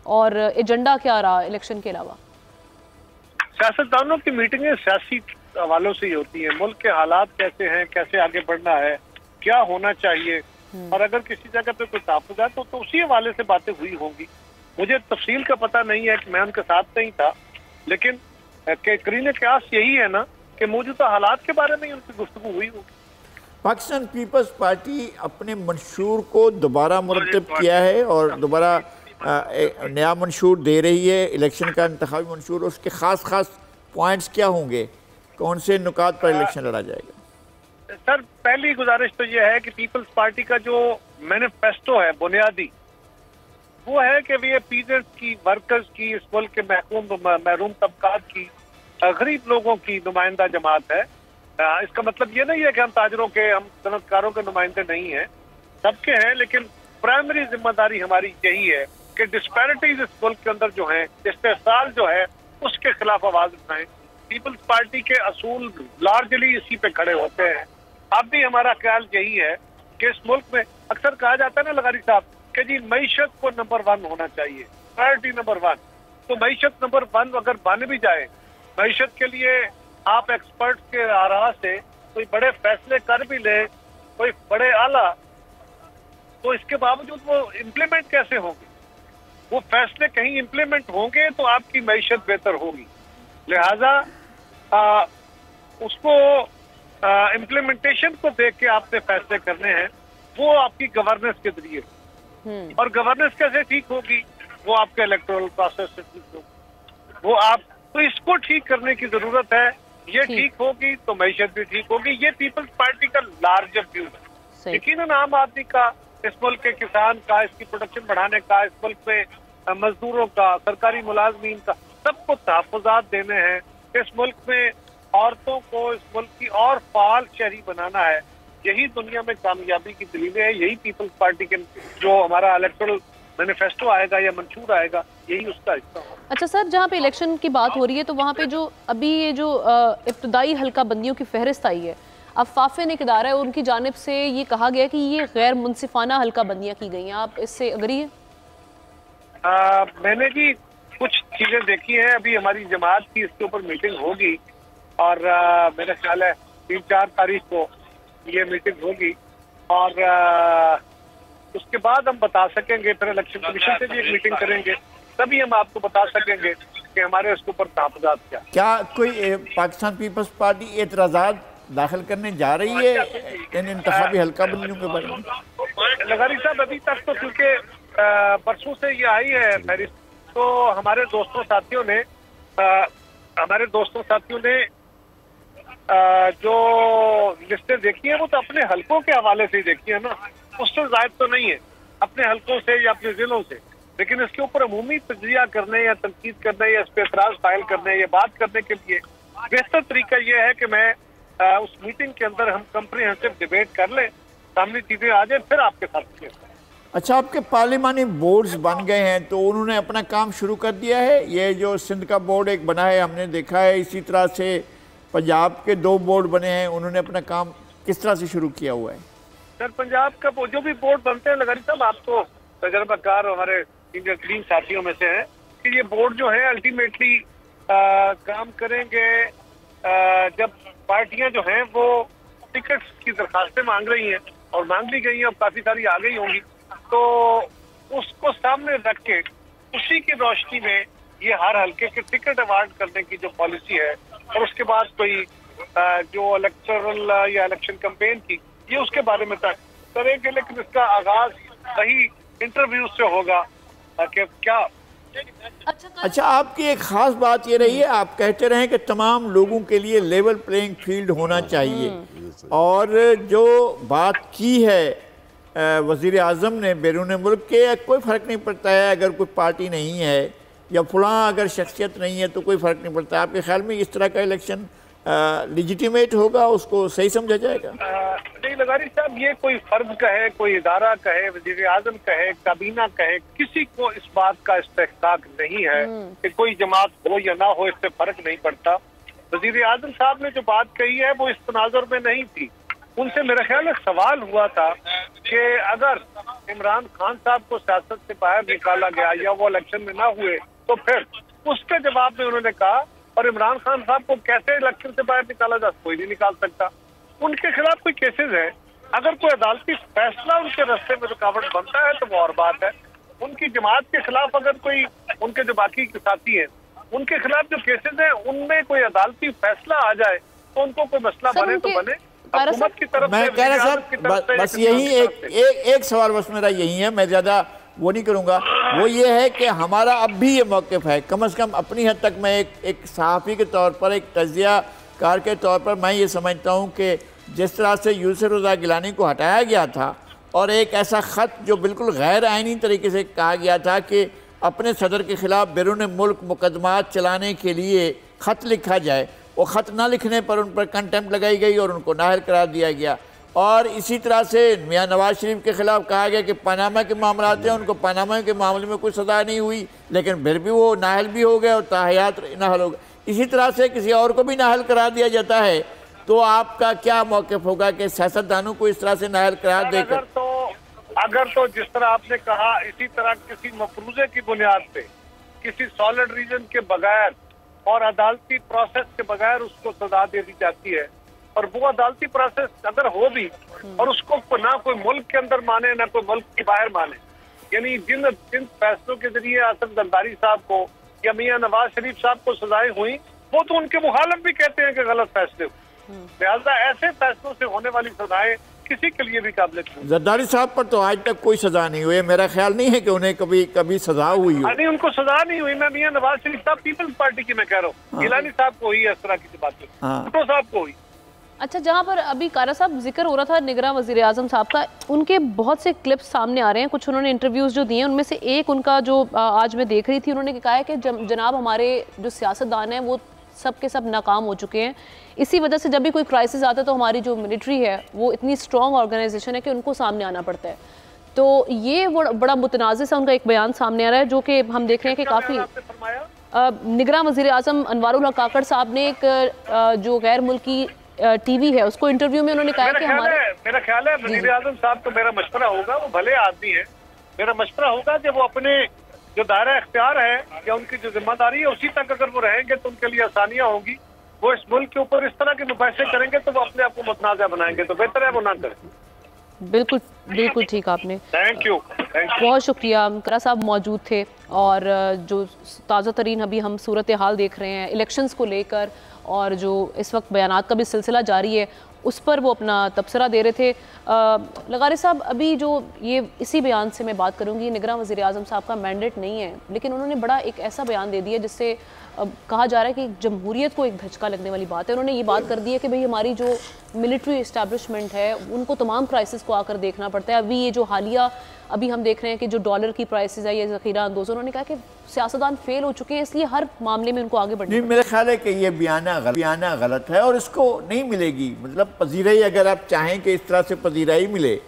और एजेंडा क्या रहा इलेक्शन के अलावा? सियासतदानों की मीटिंगें सियासी हवालों से ही होती हैं। मुल्क के हालात कैसे हैं, कैसे आगे बढ़ना है, क्या होना चाहिए, और अगर किसी जगह पे कोई तहफ़्फ़ुज़ है तो उसी हवाले से बातें हुई होंगी। मुझे तफसील का पता नहीं है कि मैं उनके साथ नहीं था, लेकिन करीने क़यास यही है ना कि मौजूदा हालात के बारे में उनकी गुफ्तगू हुई होगी। पाकिस्तान पीपल्स पार्टी अपने मंशूर को दोबारा मुरतब किया है और दोबारा नया मंशूर दे रही है, इलेक्शन का इंतखाबी मंशूर। उसके ख़ास पॉइंट्स क्या होंगे, कौन से नुकात पर इलेक्शन लड़ा जाएगा? सर, पहली गुजारिश तो यह है कि पीपल्स पार्टी का जो मैनिफेस्टो है बुनियादी, वो है कि वे पीजेंट्स की, वर्कर्स की, इस मुल्क के महरूम तबकात की, गरीब लोगों की नुमाइंदा जमात है। इसका मतलब ये नहीं है कि हम ताजरों के, हम सनतकारों के नुमाइंदे नहीं हैं, सबके हैं, लेकिन प्राइमरी जिम्मेदारी हमारी यही है कि डिस्पैरिटीज इस मुल्क के अंदर जो है, इस्तेहसाल जो है, उसके खिलाफ आवाज उठाएं। पीपल्स पार्टी के असूल लार्जली इसी पे खड़े होते हैं। अब भी हमारा ख्याल यही है कि इस मुल्क में अक्सर कहा जाता है ना लगारी साहब कि जी मईशत को नंबर 1 होना चाहिए, प्रायोरिटी नंबर 1। तो मईशत नंबर 1 अगर बन भी जाए, मईशत के लिए आप एक्सपर्ट के आरा से कोई बड़े फैसले कर भी ले, कोई बड़े आला, तो इसके बावजूद वो इम्प्लीमेंट कैसे होंगे? वो फैसले कहीं इम्प्लीमेंट होंगे तो आपकी मईशत बेहतर होगी। लिहाजा उसको इम्प्लीमेंटेशन को देख के आपने फैसले करने हैं, वो आपकी गवर्नेंस के जरिए। और गवर्नेंस कैसे ठीक होगी? वो आपके इलेक्टोरल प्रोसेस से ठीक होगी। वो आप, तो इसको ठीक करने की जरूरत है। ये ठीक होगी तो मईशत भी ठीक होगी। ये पीपल्स पार्टी का लार्जर व्यू है। यकीनन आम आदमी का, इस मुल्क के किसान का, इसकी प्रोडक्शन बढ़ाने का, इस मुल्क में मजदूरों का, सरकारी मुलाजमीन का, सबको तहफ़्फ़ुज़ात देने हैं। इस मुल्क में औरतों को, इस मुल्क की और फाल शहरी बनाना है। यही दुनिया में कामयाबी की दलील है। यही पीपल्स पार्टी के जो हमारा इलेक्टोरल मैनिफेस्टो आएगा या मंशूर आएगा, यही उसका हिस्सा होगा। अच्छा सर, जहाँ पे इलेक्शन की बात हो रही है तो वहाँ पे जो अभी ये जो इब्तदाई हल्का बंदियों की फहरिस्त आई है, अब फाफिन एक इदारा है, उनकी जानिब से ये कहा गया कि ये गैर मुनसिफाना हल्का बंदियाँ की गई हैं। आप इससे अग्री हैं? मैंने जी कुछ चीजें देखी हैं। अभी हमारी जमात की इसके ऊपर मीटिंग होगी और मेरा ख्याल है 3-4 तारीख को ये मीटिंग होगी और उसके बाद हम बता सकेंगे। फिर इलेक्शन कमीशन से भी एक मीटिंग करेंगे, तभी हम आपको बता सकेंगे कि हमारे उसके ऊपर तहफ़्फ़ुज़ात क्या। कोई पाकिस्तान पीपल्स पार्टी एतराज़ात दाखिल करने जा रही है इन इंतखाबी हल्का बंदियों के बारे में? लगारी साहब, अभी तक तो क्योंकि परसों से ये आई है फहरिस्त, तो हमारे दोस्तों साथियों ने जो लिस्टें देखी है वो तो अपने हलकों के हवाले से ही देखी है ना, उससे जायद तो नहीं है अपने हलकों से या अपने जिलों से। लेकिन इसके ऊपर अमूमी तजिया करने या तनकीद करने या इस पर एतराज फाइल करने या बात करने के लिए बेहतर तरीका यह है कि मैं उस मीटिंग के अंदर हम कंप्रिहेंसिव डिबेट कर लें, सामने चीजें आ जाए, फिर आपके साथ। अच्छा, आपके पार्लिमानी बोर्ड्स बन गए हैं तो उन्होंने अपना काम शुरू कर दिया है? ये जो सिंध का बोर्ड एक बना है हमने देखा है, इसी तरह से पंजाब के 2 बोर्ड बने हैं, उन्होंने अपना काम किस तरह से शुरू किया हुआ है? सर, पंजाब का जो भी बोर्ड बनते हैं लगारी साहब, आप तो तजर्बाकार हमारे सीनियर टीम साथियों में से हैं कि ये बोर्ड जो है अल्टीमेटली काम करेंगे जब पार्टियां जो हैं वो टिकट्स की दरखास्तें मांग रही हैं और मांग ली गई हैं, अब काफी सारी आ गई होंगी, तो उसको सामने रख के उसी की रोशनी में ये हर हल्के के टिकट अवार्ड करने की जो पॉलिसी है और उसके बाद कोई जो इलेक्टोरल या इलेक्शन कैंपेन की, ये उसके बारे में तय करेंगे। लेकिन इसका आगाज सही इंटरव्यू से होगा कि क्या। अच्छा, आपकी एक खास बात ये रही है, आप कहते रहे कि तमाम लोगों के लिए लेवल प्लेइंग फील्ड होना चाहिए और जो बात की है वज़ीर आज़म ने बैरून मुल्क के, कोई फ़र्क नहीं पड़ता है अगर कोई पार्टी नहीं है या फलां अगर शख्सियत नहीं है तो कोई फ़र्क नहीं पड़ता। आपके ख्याल में इस तरह का इलेक्शन लेजिटिमेट होगा, उसको सही समझा जाएगा? नहीं लगारी साहब, ये कोई फर्द कहे, कोई इदारा कहे, वज़ीर आज़म कहे, काबीना कहे, किसी को इस बात का इस्तेहकाक नहीं है कि कोई जमात हो या ना हो, इससे फर्क नहीं पड़ता। वज़ीर आज़म साहब ने जो बात कही है वो इस तनाजुर में नहीं थी। उनसे मेरा ख्याल एक सवाल हुआ था कि अगर इमरान खान साहब को सियासत से बाहर निकाला गया या वो इलेक्शन में ना हुए तो फिर उसके जवाब में उन्होंने कहा और इमरान खान साहब को कैसे इलेक्शन से बाहर निकाला जा, कोई नहीं निकाल सकता। उनके खिलाफ कोई केसेस है, अगर कोई अदालती फैसला उनके रास्ते में रुकावट बनता है तो वो और बात है। उनकी जमात के खिलाफ अगर कोई, उनके जो बाकी के साथी हैं उनके खिलाफ जो केसेस हैं उनमें कोई अदालती फैसला आ जाए तो उनको कोई मसला बने तो बने। हुकूमत की तरफ मैं कह रहा साहब बस यही एक सवाल बस मेरा यही है, मैं ज़्यादा वो नहीं करूँगा, वो ये है कि हमारा अब भी ये मौक़िफ़ है, कम से कम अपनी हद तक मैं एक सहाफ़ी के तौर पर, एक तज़किया कार के तौर पर मैं ये समझता हूँ कि जिस तरह से यूसुफ रज़ा गिलानी को हटाया गया था और एक ऐसा ख़त जो बिल्कुल गैर आइनी तरीके से कहा गया था कि अपने सदर के ख़िलाफ़ बैरून मुल्क मुकदमात चलाने के लिए ख़त लिखा जाए, वो ख़त ना लिखने पर उन पर कंटेम्प्ट लगाई गई और उनको नाअहल करार दिया गया। और इसी तरह से मियाँ नवाज शरीफ के ख़िलाफ़ कहा गया कि पनामा के मामला हैं, उनको पनामा के मामले में कोई सज़ा नहीं हुई लेकिन फिर भी वो नाअहल भी हो गए और ताहयात नाअहल हो गए। इसी तरह से किसी और को भी नाअहल करार दिया जाता है तो आपका क्या मौक़िफ़ होगा कि सियासतदानों को इस तरह से नाअहल करार देकर? अगर तो जिस तरह आपने कहा इसी तरह किसी मफरूज़े की बुनियाद पे, किसी सॉलिड रीजन के बगैर और अदालती प्रोसेस के बगैर उसको सजा दे दी जाती है और वो अदालती प्रोसेस अगर हो भी और उसको ना कोई मुल्क के अंदर माने ना कोई मुल्क के बाहर माने, यानी जिन फैसलों के जरिए आसिफ जरदारी साहब को या मियाँ नवाज शरीफ साहब को सजाएं हुई वो तो उनके मुखालिफ भी कहते हैं कि गलत फैसले हुए। लिहाजा ऐसे फैसलों से होने वाली सजाएं किसी के लिए भी काबिल नहीं। जरदारी साहब पर तो आज तक कोई सजा नहीं हुई, मेरा ख्याल नहीं है कि उन्हें कभी सजा हुई हो। नहीं, उनको सजा नहीं हुई। मैं मियाँ नवाज शरीफ साहब पीपल्स पार्टी की मैं कह रहा हूँ, गिलानी साहब को हुई, इस तरह की बात भुट्टो साहब को हुई। अच्छा, जहाँ पर अभी कारा साहब जिक्र हो रहा था निगरां वज़ीर आज़म साहब का, उनके बहुत से क्लिप्स सामने आ रहे हैं, कुछ उन्होंने इंटरव्यूज़ जो दिए हैं उनमें से एक उनका जो आज मैं देख रही थी, उन्होंने कहा है कि जनाब हमारे जो सियासतदान हैं वो सब के सब नाकाम हो चुके हैं, इसी वजह से जब भी कोई क्राइसिस आता है तो हमारी जो मिलिट्री है वो इतनी स्ट्रॉन्ग ऑर्गेनाइजेशन है कि उनको सामने आना पड़ता है। तो ये बड़ा मुतनाज़िर सा उनका एक बयान सामने आ रहा है जो कि हम देख रहे हैं कि काफ़ी निगरां वज़ीर आज़म अनवारुल हक काकड़ साहब ने एक जो गैर मुल्की टीवी है उसको इंटरव्यू में उन्होंने कहा कि मेरा ख्याल है वज़ीर आज़म साहब को मेरा मशवरा होगा, वो भले आदमी है, मेरा मशवरा होगा कि वो अपने जो दायरा इख्तियार है या उनकी जो जिम्मेदारी है उसी तक अगर वो रहेंगे तो उनके लिए आसानियां होंगी। वो इस मुल्क के ऊपर इस तरह के मुबाहिसे करेंगे तो वो अपने आप को मुतनाज़ा बनाएंगे, तो बेहतर है वो ना करें। बिल्कुल बिल्कुल ठीक आपने, थैंक यू बहुत शुक्रिया। कारा साहब मौजूद थे और जो ताज़ा तरीन अभी हम सूरत हाल देख रहे हैं इलेक्शंस को लेकर और जो इस वक्त बयानात का भी सिलसिला जारी है उस पर वो अपना तबसरा दे रहे थे। लगारी साहब, अभी जो ये इसी बयान से मैं बात करूँगी, निगरां वज़ीर आज़म साहब का मैंडेट नहीं है लेकिन उन्होंने बड़ा एक ऐसा बयान दे दिया जिससे कहा जा रहा है कि जमहूरियत को एक धचका लगने वाली बात है। उन्होंने ये बात कर दी है कि भाई हमारी जो मिलिट्री इस्टेब्लिशमेंट है उनको तमाम क्राइसिस को आकर देखना पड़ता है। अभी ये जो हालिया अभी हम देख रहे हैं कि जो डॉलर की प्राइसेस है, ये ज़ख़ीरा अंदोज़, उन्होंने कहा कि सियासतदान फेल हो चुके हैं इसलिए हर मामले में उनको आगे बढ़ना। मेरा ख्याल है कि ये बयाना गलत है और इसको नहीं मिलेगी, मतलब पजीराई अगर आप चाहें कि इस तरह से पजीराई मिले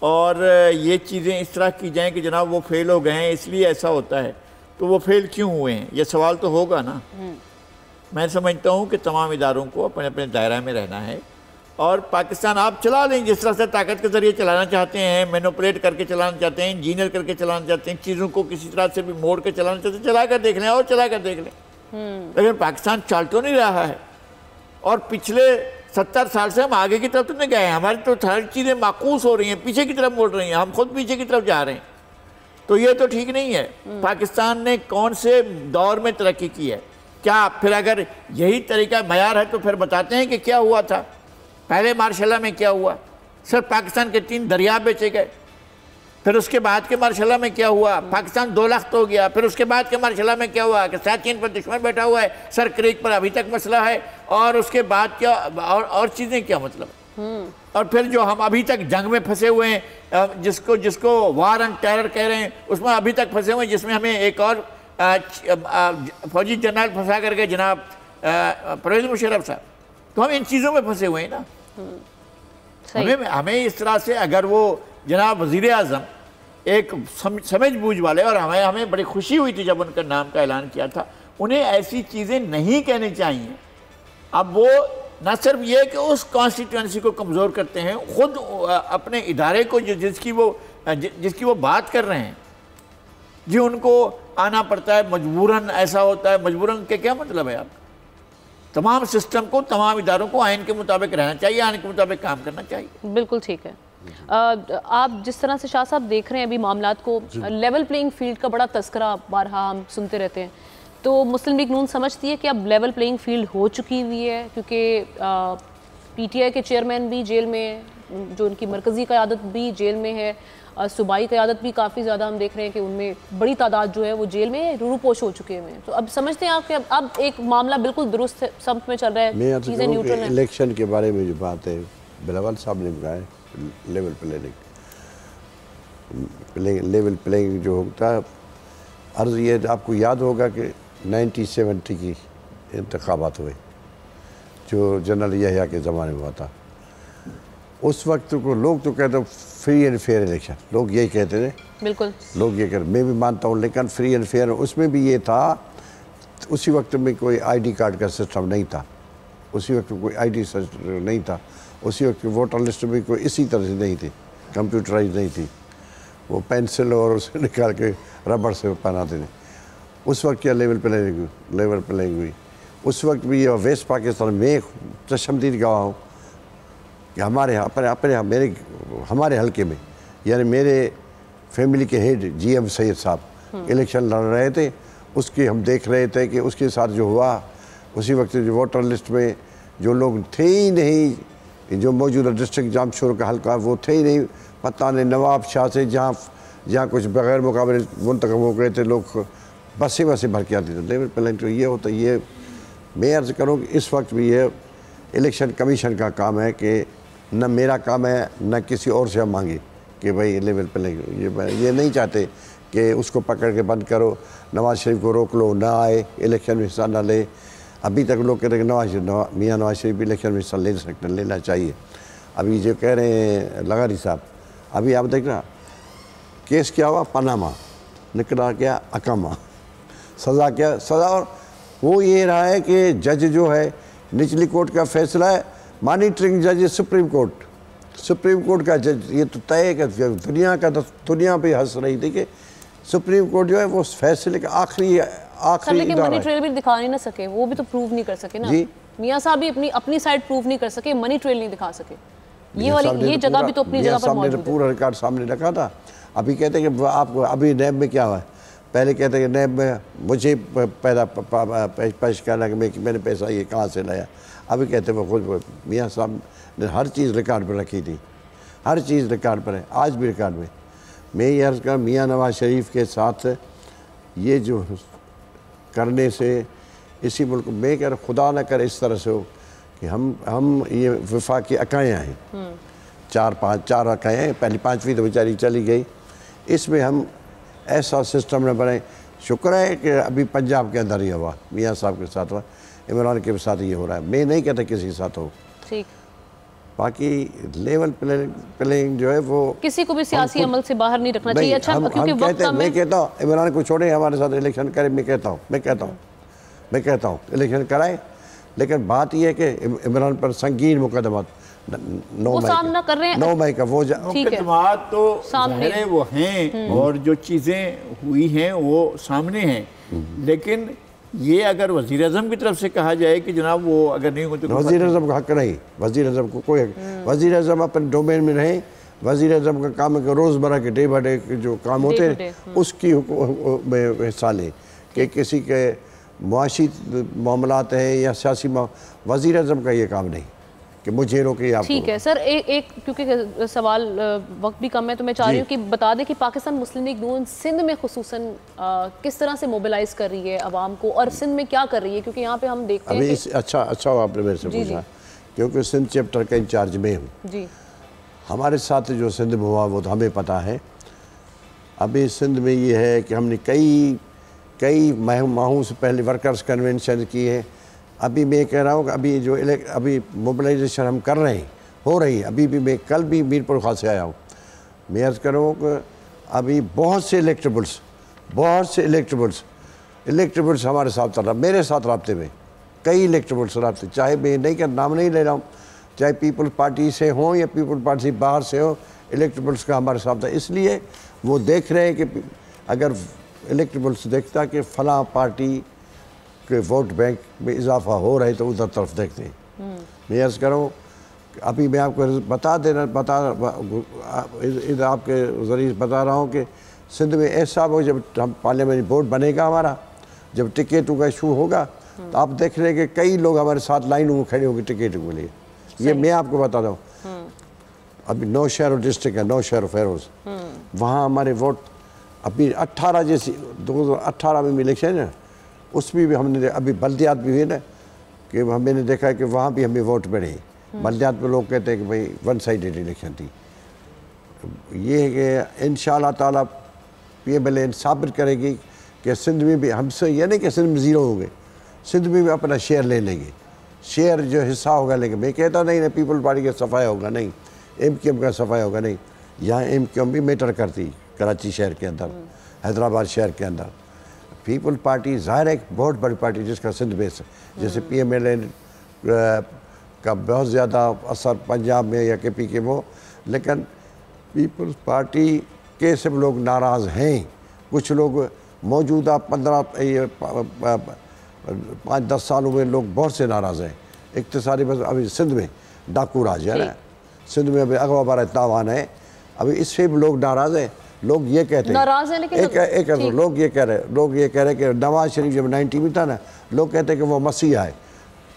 और ये चीज़ें इस तरह की जाएँ कि जनाब वो फेल हो गए हैं इसलिए ऐसा होता है, तो वो फेल क्यों हुए हैं, ये सवाल तो होगा ना। मैं समझता हूँ कि तमाम इदारों को अपने अपने दायरा में रहना है और पाकिस्तान आप चला लें जिस तरह से ताकत के ज़रिए चलाना चाहते हैं, मैनिपुलेट करके चलाना चाहते हैं, इंजीनियर करके चलाना चाहते हैं, चीज़ों को किसी तरह से भी मोड़ के चलाना चाहते हैं, चला कर देख लें और चला कर देख लें। लेकिन पाकिस्तान चल तो नहीं रहा है और पिछले 70 साल से हम आगे की तरफ तो नहीं गए हैं, हमारी तो हर चीज़ें माकूस हो रही हैं, पीछे की तरफ मुड़ रही हैं, हम खुद पीछे की तरफ जा रहे हैं, तो ये तो ठीक नहीं है। पाकिस्तान ने कौन से दौर में तरक्की की है? क्या फिर अगर यही तरीका मयार है तो फिर बताते हैं कि क्या हुआ था पहले मार्शल्ला में, क्या हुआ? सर पाकिस्तान के 3 दरिया बेचे गए, फिर उसके बाद के मार्शल्ला में क्या हुआ? पाकिस्तान 2 लाख तो हो गया, फिर उसके बाद के मार्शल्ला में क्या हुआ कि साथ चीन पर दुश्मन बैठा हुआ है, सर क्रीक पर अभी तक मसला है और उसके बाद क्या और चीज़ें क्या मतलब? और फिर जो हम अभी तक जंग में फंसे हुए हैं, जिसको वार एंड टेरर कह रहे हैं, उसमें अभी तक फंसे हुए हैं, जिसमें हमें एक और फौजी जनरल फंसा करके जनाब परवेज़ मुशर्रफ साहब, तो हम इन चीज़ों में फंसे हुए हैं ना। हमें इस तरह से अगर वो जनाब वज़ीर आज़म एक समझ बूझ वाले, और हमें बड़ी खुशी हुई थी जब उनका नाम का ऐलान किया था, उन्हें ऐसी चीज़ें नहीं कहनी चाहिए। अब वो ना सिर्फ ये कि उस कॉन्स्टिट्यूंसी को कमज़ोर करते हैं, ख़ुद अपने इदारे को जिसकी वो बात कर रहे हैं जी, उनको आना पड़ता है मजबूरन। ऐसा होता है मजबूरन के क्या मतलब है? आपका तमाम सिस्टम को, तमाम इदारों को आइन के मुताबिक रहना चाहिए, आइन के मुताबिक काम करना चाहिए। बिल्कुल ठीक है। आप जिस तरह से शाह साहब देख रहे हैं अभी मामलात को, लेवल प्लेइंग फील्ड का बड़ा तस्करा बारहा हम सुनते रहते हैं, तो मुस्लिम लीग नून समझती है कि अब लेवल प्लेइंग फील्ड हो चुकी हुई है? क्योंकि पीटीआई के चेयरमैन भी जेल में है, जो उनकी मरकज़ी क़यादत भी जेल में है, सूबाई क़यादत भी काफ़ी ज़्यादा हम देख रहे हैं कि उनमें बड़ी तादाद जो है वो जेल में रूपोश हो चुके हैं। तो अब समझते हैं आप कि अब एक मामला बिल्कुल दुरुस्त समत में चल रहा है, चीज़ें न्यूट्रल हैं। इलेक्शन के बारे में जो बात है बिलावल साहब ने कहा है, लेवल प्लेइंग जो होता है, अर्ज़ ये आपको याद होगा कि 1970 की इंतखाबात हुए जो जनरल यहिया के ज़माने में हुआ था। उस वक्त को लोग तो कहते फ्री एंड फेयर इलेक्शन, लोग यही कहते थे। बिल्कुल लोग ये मैं भी मानता हूँ, लेकिन फ्री एंड फेयर उसमें भी ये था, उसी वक्त में कोई आईडी कार्ड का सिस्टम नहीं था, उसी वक्त कोई आईडी सिस्टम नहीं था, उसी वक्त वोटर लिस्ट में कोई इसी तरह से नहीं थी, कंप्यूटराइज नहीं थी, वो पेंसिल और उसे निकाल के रबड़ से बनाते थे। उस वक्त क्या लेवल प्लेइंग हुई। उस वक्त भी ये वेस्ट पाकिस्तान में चशमदीद गवाह हूँ कि हमारे हल्के में, यानी मेरे फैमिली के हेड GM सैयद साहब इलेक्शन लड़ रहे थे, उसकी हम देख रहे थे कि उसके साथ जो हुआ, उसी वक्त जो वोटर लिस्ट में जो लोग थे ही नहीं, जो मौजूदा डिस्ट्रिक्ट जामशोर का हल्का वो थे ही नहीं, पता नहीं नवाब शाह से जहाँ कुछ बगैर मुकाबले मुंतखब हो गए थे, लोग बसें भर के आते थे। लेवल प्लेइंग तो ये होता, ये मैं अर्ज़ करूँ कि इस वक्त भी ये इलेक्शन कमीशन का काम है कि न मेरा काम है न किसी और से हम मांगे कि भाई लेवल प्लेइंग। ये नहीं चाहते कि उसको पकड़ के बंद करो, नवाज शरीफ को रोक लो, ना आए इलेक्शन में हिस्सा ना ले। अभी तक लोग कहते हैं कि मियाँ नवाज शरीफ इलेक्शन में हिस्सा लेना चाहिए। अभी जो कह रहे हैं लगारी साहब, अभी आप देख रहा केस क्या हुआ, पनामा निकला क्या, अकामा, सज़ा क्या सज़ा। और वो ये रहा है कि जज जो है निचली कोर्ट का फैसला है, मॉनिटरिंग जज सुप्रीम कोर्ट का जज, ये तो तय है कि दुनिया पे हंस रही थी कि सुप्रीम कोर्ट जो है वो फैसले का आखिरी लेकिन मनी ट्रेल भी दिखा नहीं ना सके, वो भी तो प्रूव नहीं कर सके ना जी। मियाँ साहब भी अपनी साइड प्रूव नहीं कर सके, मनी ट्रेल नहीं दिखा सके, ये जगह भी तो अपनी जगह पर मौजूद है। पूरा रिकॉर्ड सामने रखा था। अभी कहते हैं कि आपको अभी नैब में क्या हुआ है, पहले कहते हैं कि नैब में मुझे पेश करना कि मैंने पैसा ये कहाँ से लाया। अभी कहते हैं वो खुद मियाँ साहब ने हर चीज़ रिकॉर्ड पर रखी थी, हर चीज़ रिकॉर्ड पर है, आज भी रिकॉर्ड में। मैं ये अर्ज़ कर, मियाँ नवाज शरीफ के साथ ये जो करने से इसी मुल्क में कह खुदा न करे इस तरह से हो कि हम ये वफाकी अकायाँ हैं, चार अकायाँ हैं, पहली पाँचवीं तो बेचारी चली गई। इसमें हम ऐसा सिस्टम न बनाए। शुक्र है कि अभी पंजाब के अंदर ही हुआ, मियाँ साहब के साथ हुआ, इमरान के साथ ये हो रहा है। मैं नहीं कहता किसी के साथ हो, ठीक। बाकी लेवल प्लेइंग जो है वो किसी को भी सियासी अमल से बाहर नहीं रखना चाहिए। अच्छा, क्योंकि वक्त कम है। मैं कहता हूँ इमरान को छोड़े, हमारे साथ इलेक्शन करे। मैं कहता हूँ इलेक्शन कराए, लेकिन बात यह है कि इमरान पर संगीन मुकदमात 9 सामना कर रहे हैं, 9 मई का वो मुकदमात तो सामने वो हैं और जो चीज़ें हुई हैं वो सामने हैं। लेकिन ये अगर वज़ीर आज़म की तरफ से कहा जाए कि जनाब वो अगर नहीं होते, वज़ीर आज़म का हक नहीं, वज़ीर आज़म को कोई वज़ीर आज़म अपने डोमेन में रहे। वज़ीर आज़म का काम है कि रोज़मर्रा के डे बाय डे जो काम होते हैं उसकी में हिस्सा लें, कि किसी के मुआशी मामलात हैं या सियासी वज़ीर आज़म का ये काम नहीं कि मुझे रोके आप। ठीक है सर, एक क्योंकि सवाल वक्त भी कम है तो मैं चाह रही हूँ कि बता दें कि पाकिस्तान मुस्लिम लीग नून सिंध में खुसूसन किस तरह से मोबिलाइज कर रही है आवाम को, और सिंध में क्या कर रही है, क्योंकि यहाँ पे हम देखते हैं अभी अच्छा आपने मेरे से पूछा, क्योंकि सिंध चैप्टर का इंचार्ज में हूँ जी। हमारे साथ जो सिंध में हुआ वो तो हमें पता है। अभी सिंध में ये है कि हमने कई माहों से पहले वर्कर्स कन्वेंशन की है। अभी मैं कह रहा हूँ कि अभी मोबिलाइजेशन हम कर रहे हैं, हो रही है। अभी भी मैं कल भी मीरपुर खास से आया हूँ। मैं अर्ज़ कर रहा हूँ कि अभी बहुत से इलेक्टेबल्स हमारे साथ चल रहा, मेरे साथ राब्ते में कई इलेक्टेबल्स रहते, चाहे मैं नहीं कर नाम नहीं ले रहा हूँ, चाहे पीपल्स पार्टी से हों या पीपल्स पार्टी से बाहर से हो, इलेक्टेबल्स का हमारे साथ है। इसलिए वो देख रहे हैं कि अगर इलेक्टेबल्स देखता कि फ़लाँ पार्टी के वोट बैंक में इजाफा हो रहा है तो उधर तरफ देखते हैं। मैं अर्ज़ करूँ, अभी मैं आपको इधर आपके ज़रिए बता रहा हूँ कि सिंध में ऐसा हो, जब हम पार्लियामेंट बोर्ड बनेगा हमारा, जब टिकटों का इशू होगा तो आप देख रहे हैं कि कई लोग हमारे साथ लाइनों में खड़े होंगे टिकटों के लिए। ये मैं आपको बता रहा हूँ। अभी नौशहरा डिस्ट्रिक्ट है, नौशहरा फेरोज़, वहाँ हमारे वोट अभी 18 जैसी 2018 में इलेक्शन है, उसमें भी हमने अभी बल्दियात भी हुई ना कि मैंने देखा है कि वहाँ भी हमें वोट मिले। बल्दियात में लोग कहते हैं कि भाई वन साइडेड इलेक्शन थी। ये है कि इंशाअल्लाह ताला PMLN साबित करेगी कि सिंध में भी हमसे, ये नहीं कि सिंध में ज़ीरो होंगे, सिंध में भी अपना शेयर ले लेंगे, शेयर जो हिस्सा होगा लेंगे। मैं कहता नहीं ना पीपल पार्टी का सफाया होगा, नहीं MQM का सफाया होगा, नहीं। यहाँ MQM भी मैटर करती कराची शहर के अंदर, हैदराबाद शहर के अंदर। पीपल पार्टी ज़ाहिर है एक बहुत बड़ी पार्टी जिसका सिंध बेस है, जैसे PMLN का बहुत ज़्यादा असर पंजाब में या KP के वो, लेकिन पीपल्स पार्टी के सब लोग नाराज़ हैं। कुछ लोग मौजूदा 5-10 सालों में लोग बहुत से नाराज़ हैं। इक़्तिसादी बस अभी सिंध में डाकू राज है ना, सिंध में अभी अगवा बार तावान है, अभी इससे भी लोग नाराज़ हैं। लोग ये कहते हैं नाराज़ है, लेकिन लोग ये कह रहे हैं कि नवाज शरीफ जब 90 में था ना, लोग कहते हैं कि वो मसीहा है।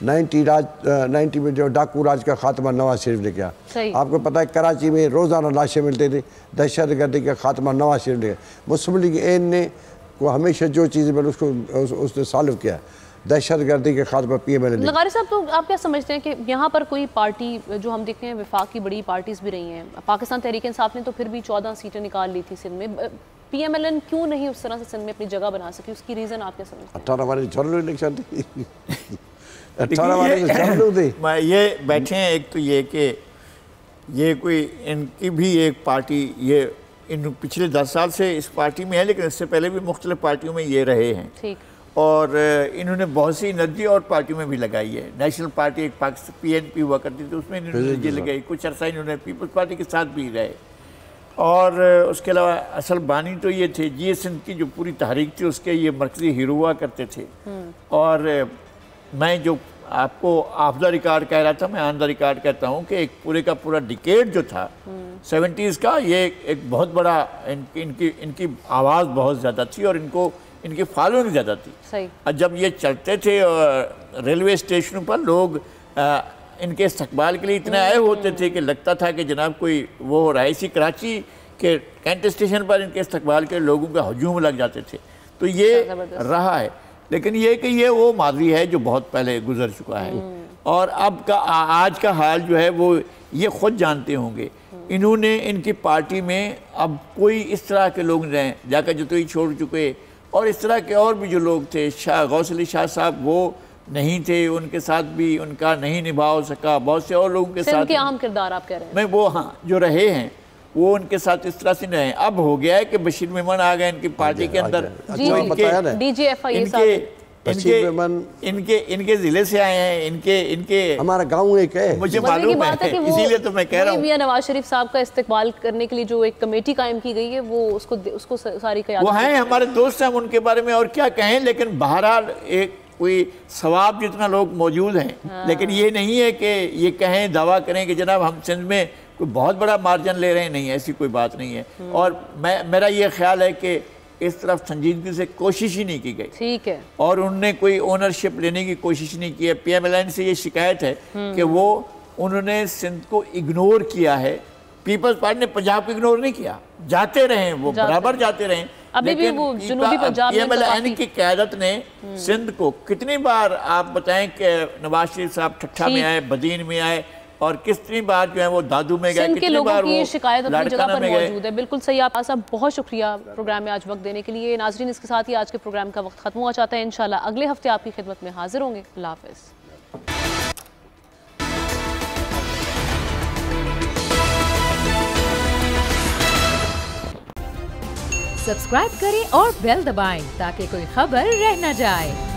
90 में जो डाकू राज का खात्मा नवाज शरीफ ने किया। आपको पता है कराची में रोज़ाना लाशें मिलती थी, दहशत गर्दी का खात्मा नवाज शरीफ ने। मुस्लिम लीग एन ने को हमेशा जो चीज़ें मिली उसने सॉल्व किया, दहशत गर्दी के खात्मा PMLN। लगारी साहब, तो आप क्या समझते हैं कि यहाँ पर कोई पार्टी जो हम देखते हैं वफाक की बड़ी पार्टीज़ भी रही हैं, पाकिस्तान तहरीक इंसाफ ने तो फिर भी 14 सीटें निकाल ली थी सिंध में, PMLN क्यों नहीं उस तरह से सिंध में अपनी जगह बना सकी? उसकी रीज़न आप क्या समझते हैं? 18 वाले चलो इलेक्शन थी 18 वाले चलो थे, ये बैठे हैं। एक तो ये कि ये कोई इनकी भी एक पार्टी, ये इन पिछले 10 साल से इस पार्टी में है, लेकिन इससे पहले भी मुख्तलिफ पार्टियों में ये रहे हैं। ठीक। और इन्होंने बहुत सी एनर्जी और पार्टियों में भी लगाई है। नेशनल पार्टी एक पाकिस्तान PNP हुआ करती थी, उसमें इन्होंने एनर्जी लगाई। कुछ अर्सा इन्होंने पीपल्स पार्टी के साथ भी रहे। और उसके अलावा असल बानी तो ये थे, GA सिंध की जो पूरी तहरीक थी उसके ये मरकज़ी हीरो हुआ करते थे। और मैं जो आपको ऑफ द रिकॉर्ड कह रहा था, मैं ऑन द रिकॉर्ड कहता हूँ कि एक पूरे का पूरा डिकेड जो था 70s का, ये एक बहुत बड़ा इनकी आवाज़ बहुत ज़्यादा थी और इनकी फॉलोइंग ज़्यादा थी। सही। और जब ये चलते थे रेलवे स्टेशनों पर, लोग इनके इस्तकबाल के लिए इतने आए होते थे कि लगता था कि जनाब कोई वो हो रहा है। इसी कराची के कैंट स्टेशन पर इनके इस्तकबाल के लोगों का हजूम लग जाते थे। तो ये रहा है, लेकिन ये कि ये वो माजी है जो बहुत पहले गुजर चुका है। और अब का आज का हाल जो है वो ये ख़ुद जानते होंगे। इन्होंने इनकी पार्टी में अब कोई इस तरह के लोग नहीं रहे, जाकर जो तो ही छोड़ चुके, और इस तरह के और भी जो लोग थे, गौस अली शाह साहब वो नहीं थे, उनके साथ भी उनका नहीं निभा हो सका। बहुत से और लोगों के साथ के अहम किरदार आप कह रहे हैं। मैं वो हाँ जो रहे हैं वो उनके साथ इस तरह से नहीं रहे। अब हो गया है कि बशीर मेमन आ गए इनकी पार्टी के अंदर, इनके जिले से आए हैं, इनके हमारा गांव एक है, मुझे मालूम है, इसीलिए तो मैं कह रहा हूँ। मियां नवाज शरीफ साहब का इस्तकबाल करने के लिए जो एक कमेटी कायम की गई है, वो उसको सारी क़यादत वो हैं, हमारे दोस्त हैं, हम उनके बारे में और क्या कहें। लेकिन बहरहाल एक कोई सवाब जितना लोग मौजूद हैं, लेकिन ये नहीं है कि ये कहें, दावा करें कि जनाब हम सिंध में कोई बहुत बड़ा मार्जिन ले रहे हैं, नहीं, ऐसी कोई बात नहीं है। और मेरा ये ख्याल है कि इस तरफ संजीदगी से कोशिश ही नहीं की गई। ठीक है। और उनने कोई ओनरशिप लेने की कोशिश नहीं की है। PMLN से ये शिकायत है कि वो उन्होंने सिंध को इग्नोर किया है। पीपल्स पार्टी ने पंजाब को इग्नोर नहीं किया, जाते रहे वो, बराबर जाते रहे। अभी भी वो जुनूबी पंजाब में PMLN की क़यादत ने सिंध को कितनी बार, आप बताएं कि नवाज शरीफ साहब ठट्ठा में आए, बदीन में आए, और कितनी बार जो है वो दादू में गए, कितनी बार वो शिकायत अपनी जगह पर मौजूद है। बिल्कुल सही। आप साहब बहुत शुक्रिया प्रोग्राम में आज वक्त देने के लिए। नाजरीन, इसके साथ ही आज के प्रोग्राम का वक्त खत्म हुआ चाहता है। इंशाल्लाह अगले हफ्ते आपकी खिदमत में हाजिर होंगे। अल्लाह हाफ़िज़। सब्सक्राइब करें और बेल दबाएं ताकि कोई खबर रह न जाए।